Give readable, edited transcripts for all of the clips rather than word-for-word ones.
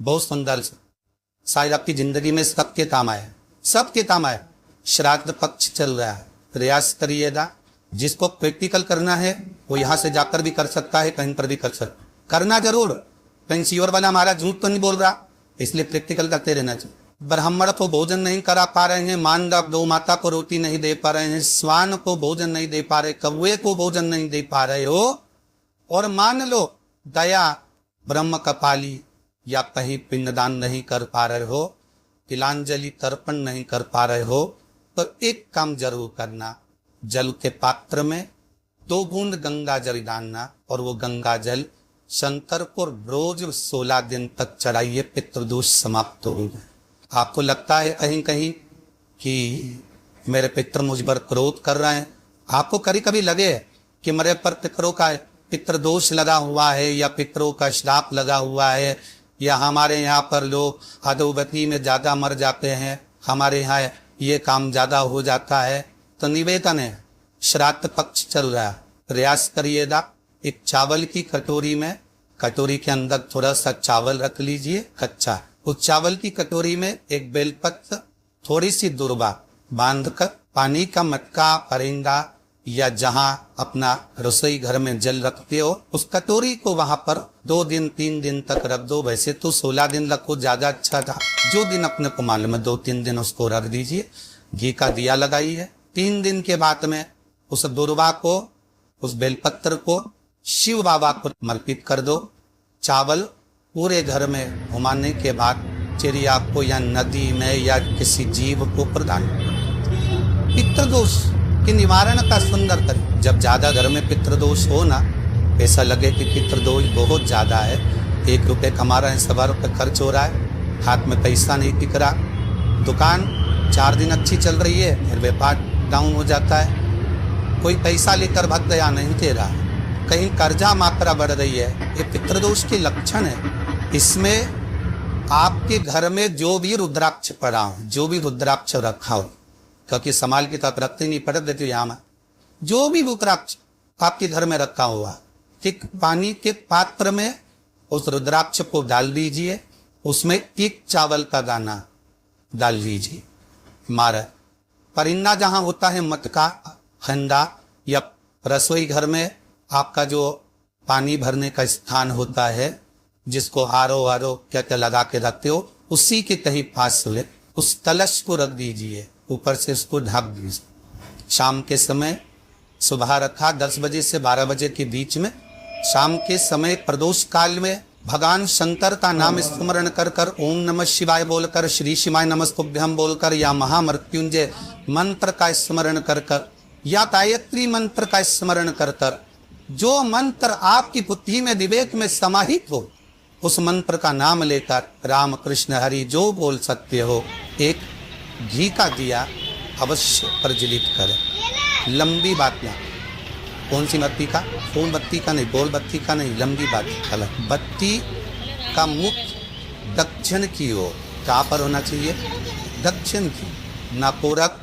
बहुत सुंदर से, शायद आपकी जिंदगी में सबके काम आए, सबके काम आए। श्राद्ध पक्ष चल रहा है, प्रयास करिएगा। जिसको प्रैक्टिकल करना है वो यहाँ से जाकर भी कर सकता है, कहीं पर भी कर सकता, करना जरूर। कहीं श्योर वाला हमारा झूठ तो नहीं बोल रहा, इसलिए प्रैक्टिकल करते रहना चाहिए। ब्राह्मण को भोजन नहीं करा पा रहे हैं, मानव गौ माता को रोटी नहीं दे पा रहे हैं, श्वान को भोजन नहीं दे पा रहे, कौवे को भोजन नहीं दे पा रहे हो, और मान लो दया ब्रह्म कपाली या कहीं पिंडदान नहीं कर पा रहे हो, तिलांजलि तर्पण नहीं कर पा रहे हो, तो एक काम जरूर करना, जल के पात्र में 2 बूंद गंगा जल डालना, और वो गंगा जल शंकर को रोज 16 दिन तक चढ़ाइए, पितृदोष समाप्त होगा। आपको लगता है कहीं कहीं कि मेरे पितर मुझ पर क्रोध कर रहे हैं, आपको कभी कभी लगे कि मेरे पर पितरों का पितृदोष लगा हुआ है, या पितरों का श्राप लगा हुआ है, या हमारे यहाँ पर लोग अधोगति में ज़्यादा मर जाते हैं, हमारे यहाँ ये काम ज़्यादा हो जाता है, तो निवेदन है, श्राद्ध पक्ष चल रहा है, प्रयास करिएगा। एक चावल की कटोरी में, कटोरी के अंदर थोड़ा सा चावल रख लीजिए कच्चा, उस चावल की कटोरी में एक बेलपत्र, थोड़ी सी दुर्वा बांधकर पानी का मटका, परिंदा या जहां अपना रसोई घर में जल रखते हो, उस कटोरी को वहां पर 2 दिन 3 दिन तक रख दो। वैसे तो 16 दिन रखो, ज्यादा अच्छा था, जो दिन अपने को मालूम है 2-3 दिन उसको रख दीजिए। घी का दिया लगाइए। 3 दिन के बाद में उस दुर्वा को, उस बेलपत्र को शिव बाबा को समर्पित कर दो। चावल पूरे घर में घुमाने के बाद चिड़िया को या नदी में या किसी जीव को प्रदान। पितृदोष के निवारण का सुंदर तरीका। जब ज्यादा घर में पितृदोष हो ना, ऐसा लगे कि पितृदोष बहुत ज्यादा है, 1 रुपये कमा रहे हैं, 1.25 रुपये खर्च हो रहा है, हाथ में पैसा नहीं टिक रहा, दुकान 4 दिन अच्छी चल रही है, फिर व्यापार डाउन हो जाता है, कोई पैसा लेकर भग गया, नहीं दे रहा, कहीं कर्जा मात्रा बढ़ रही है, ये पितृदोष के लक्षण है। इसमें आपके घर में जो भी रुद्राक्ष पड़ा हो, जो भी रुद्राक्ष रखा हो, क्योंकि संभाल की तक रखते नहीं पड़ देते यहाँ में, जो भी रुद्राक्ष आपके घर में रखा हुआ, ठीक पानी के पात्र में उस रुद्राक्ष को डाल दीजिए, उसमें 1 चावल का दाना डाल दीजिए। मारा परिंदा जहां होता है, मटका, हंडा या रसोई घर में आपका जो पानी भरने का स्थान होता है, जिसको आरो क्या क्या लगा के रखते हो, उसी के कहीं पास में उस कलश को रख दीजिए, ऊपर से उसको ढक दीजिए। शाम के समय, सुबह रखा 10 बजे से 12 बजे के बीच में, शाम के समय प्रदोष काल में भगवान शंकर का नाम स्मरण कर कर, ओम नमः शिवाय बोलकर, श्री शिवाय नमस्तुभ्यं बोलकर, या महामृत्युंजय मंत्र का स्मरण कर कर, या गायत्री मंत्र का स्मरण कर कर, जो मंत्र आपकी बुद्धि में विवेक में समाहित हो, उस मंत्र का नाम लेकर राम कृष्ण हरि जो बोल सकते हो, एक घी का दिया अवश्य प्रज्वलित करें। लंबी बात ना, कौन सी बत्ती का, फूल बत्ती का नहीं, गोल बत्ती का नहीं, लंबी बत्ती का। बत्ती का मुख दक्षिण की ओर, कहाँ पर होना चाहिए, दक्षिण की, ना पूरब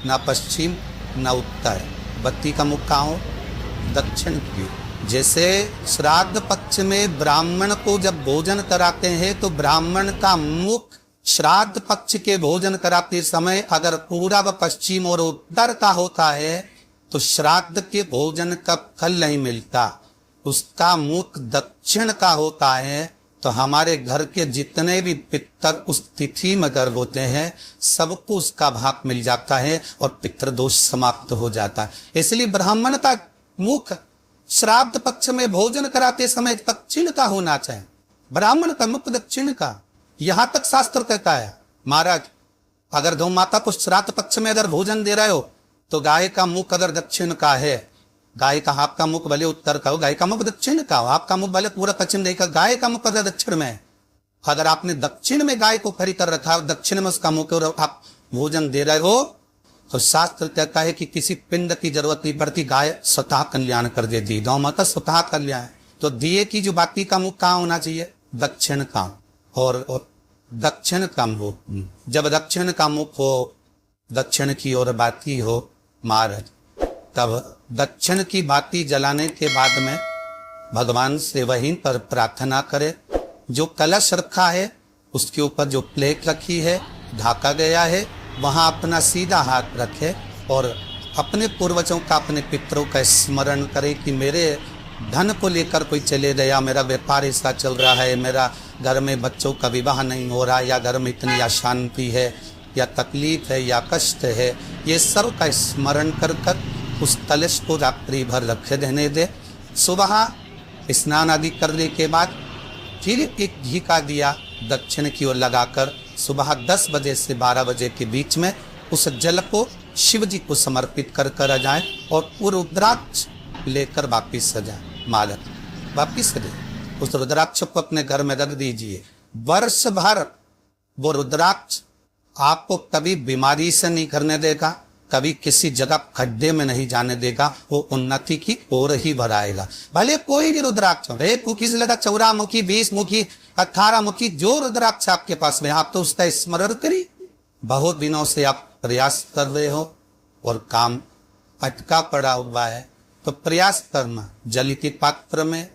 ना पश्चिम ना उत्तर। बत्ती का मुख कहाँ हो, दक्षिण की। जैसे श्राद्ध पक्ष में ब्राह्मण को जब भोजन कराते हैं, तो ब्राह्मण का मुख श्राद्ध पक्ष के भोजन कराते समय अगर पूरब पश्चिम और उत्तर का होता है, तो श्राद्ध के भोजन का फल नहीं मिलता। उसका मुख दक्षिण का होता है, तो हमारे घर के जितने भी पितर उस तिथि में गर्भ होते हैं, सबको उसका भाग मिल जाता है और पितृदोष समाप्त हो जाता है। इसलिए ब्राह्मण का मुख श्राद्ध पक्ष में भोजन कराते समय दक्षिण का होना चाहिए, ब्राह्मण का मुख दक्षिण का। यहां तक शास्त्र कहता है, महाराज अगर गौ माता को श्राद्ध पक्ष में अगर भोजन दे रहे हो, तो गाय का मुख अगर दक्षिण का है, गाय का आपका मुख भले उत्तर का हो, गाय का मुख दक्षिण का हो, आपका मुख भले पूरा पश्चिम नहीं का, गाय का मुख अगर दक्षिण में, अगर आपने दक्षिण में गाय को खड़ी कर रखा है, दक्षिण में उसका मुख और आप भोजन दे रहे हो, तो शास्त्र कहता है कि किसी पिंड की जरूरत नहीं पड़ती, गाय स्वतः कल्याण कर देती, गौ माता स्वतः कल्याण। तो दिए की जो बाती का मुख कहाँ होना चाहिए, दक्षिण का, और दक्षिण का मुख। जब दक्षिण का मुख हो, दक्षिण की ओर बाती हो महाराज, तब दक्षिण की बाती जलाने के बाद में भगवान से वहीं पर प्रार्थना करे। जो कलश रखा है उसके ऊपर जो प्लेट रखी है, ढाका गया है, वहाँ अपना सीधा हाथ रखे और अपने पूर्वजों का, अपने पितरों का स्मरण करे कि मेरे धन को लेकर कोई चले गया, मेरा व्यापार ऐसा चल रहा है, मेरा घर में बच्चों का विवाह नहीं हो रहा, या घर में इतनी अशांति है, या तकलीफ है, या कष्ट है, ये सब का स्मरण कर कर उस कलश को रात्रि भर रखे रहने दे। सुबह स्नान आदि करने के बाद फिर एक घी का दिया दक्षिण की ओर लगाकर सुबह 10 बजे से 12 बजे के बीच में उस जल को शिव जी को समर्पित कर कर जाए और वो रुद्राक्ष लेकर वापिस आ जाए, मालक वापिस दे। उस रुद्राक्ष को अपने घर में रख दीजिए। वर्ष भर वो रुद्राक्ष आपको कभी बीमारी से नहीं करने देगा, कभी किसी जगह खड्डे में नहीं जाने देगा, वो उन्नति की ओर ही बढ़ाएगा। भले कोई भी रुद्राक्ष हो, 1 मुखी से लेकर 14 मुखी, 20 मुखी, 18 मुखी, जो रुद्राक्ष आपके पास में, आप तो उसका स्मरण करिए। बहुत दिनों से आप प्रयास कर रहे हो और काम अटका पड़ा हुआ है, तो प्रयास करना। जल के पात्र में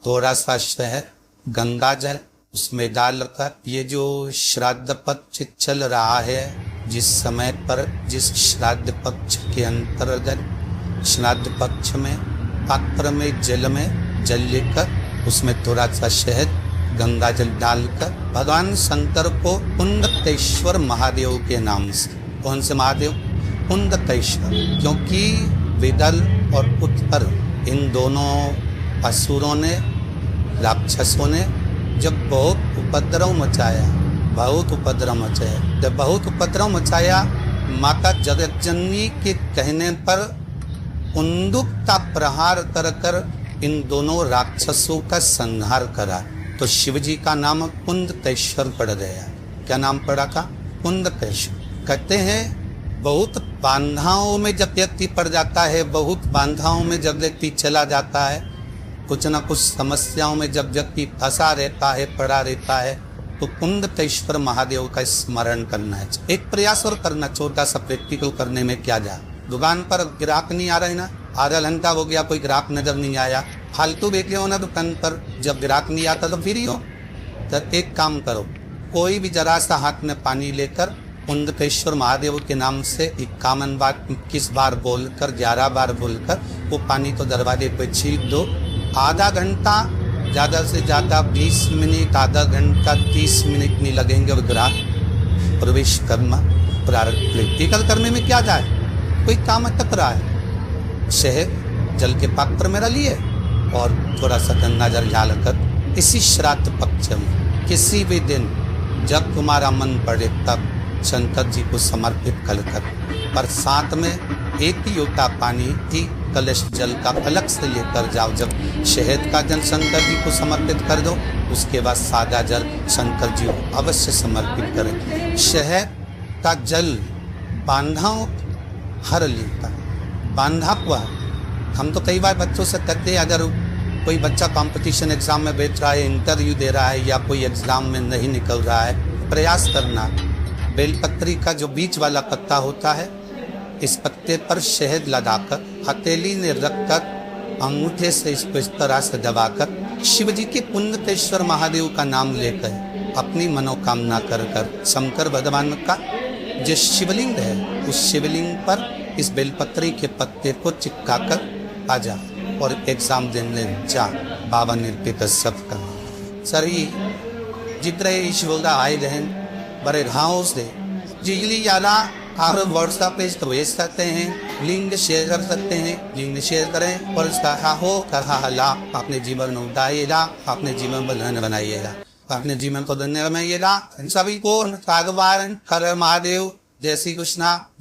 थोड़ा सा शहद, गंगा जल उसमें डालकर, ये जो श्राद्ध पक्ष चल रहा है, जिस समय पर, जिस श्राद्ध पक्ष के अंतर्गत श्राद्ध पक्ष में पात्र में जल लेकर उसमें थोड़ा सा शहद, गंगा जल डालकर भगवान शंकर को उन्नतेश्वर महादेव के नाम से, कौन से महादेव? उन्नतेश्वर, क्योंकि विदल और उत्तर इन दोनों असुरों ने, राक्षसों ने जब बहुत उपद्रव मचाया, जब बहुत उपद्रव मचाया, माता जगतजननी के कहने पर उंदुक का प्रहार कर कर इन दोनों राक्षसों का संहार करा, तो शिवजी का नाम उन्नतेश्वर पड़ गया। क्या नाम पड़ा था? उन्नतेश्वर। कहते हैं बहुत बांधाओं में जब व्यक्ति पड़ जाता है, बहुत बांधाओं में जब व्यक्ति चला जाता है, कुछ न कुछ समस्याओं में जब व्यक्ति फंसा रहता है, पड़ा रहता है, तो उन्नतेश्वर महादेव का स्मरण करना है। एक प्रयास और करना, छोटा सा प्रैक्टिकल करने में क्या जा। दुकान पर ग्राहक नहीं आ रहे ना, आधा घंटा हो गया, कोई ग्राहक नजर नहीं आया, फालतू बैठे हो ना दुकान पर, जब ग्राहक नहीं आता तो फ्री हो, तो एक काम करो, कोई भी जरा सा हाथ में पानी लेकर उन्नतेश्वर महादेव के नाम से 51 बार, 21 बार बोलकर, 11 बार बोलकर वो पानी तो दरवाजे पे छीट दो। आधा घंटा, ज़्यादा से ज़्यादा 20 मिनट, आधा घंटा 30 मिनट नहीं लगेंगे और ग्राहक प्रवेश करना प्रारंभ। प्रैक्टिकल करने में क्या जाए, कोई काम अटक रहा है, शहद जल के पात्र में डालिए और थोड़ा सा गंगा जल डालकर इसी श्राद्ध पक्ष में किसी भी दिन जब तुम्हारा मन पड़े तब शंकर जी को समर्पित कर पर साथ में एक ही लोटा पानी की कलश जल का अलग से लेकर जाओ। जब शहद का जल शंकर जी को समर्पित कर दो, उसके बाद सादा जल शंकर जी को अवश्य समर्पित करें। शहद का जल बांधाओं हर लेता, बांधा हुआ। हम तो कई बार बच्चों से कहते हैं, अगर कोई बच्चा कंपटीशन एग्जाम में बैठ रहा है, इंटरव्यू दे रहा है, या कोई एग्जाम में नहीं निकल रहा है, प्रयास करना, बेलपत्री का जो बीच वाला पत्ता होता है, इस पत्ते पर शहद लगाकर हथेली ने रखकर अंगूठे से इसको इस तरह से दबाकर शिव जी के उन्नतेश्वर महादेव का नाम लेकर अपनी मनोकामना कर कर शंकर भगवान का जो शिवलिंग है, उस शिवलिंग पर इस बेलपत्री के पत्ते को चिपका कर आ जा और एग्जाम देने जा। बाबा निर्पित सब कर सरी जितने ईश्वर आए रहन बड़े घाव से जिगली यादा आप व्हाट्सएप पे प्रवेश करते हैं, लिंक शेयर कर सकते हैं, लिंक शेयर करें और इसका हो कहा लाभ अपने जीवन में उठाइएगा, अपने जीवन में धन्य बनाइएगा, अपने जीवन को धन्य बनाइएगा। सभी को भगवान हर महादेव, जय श्री कृष्णा।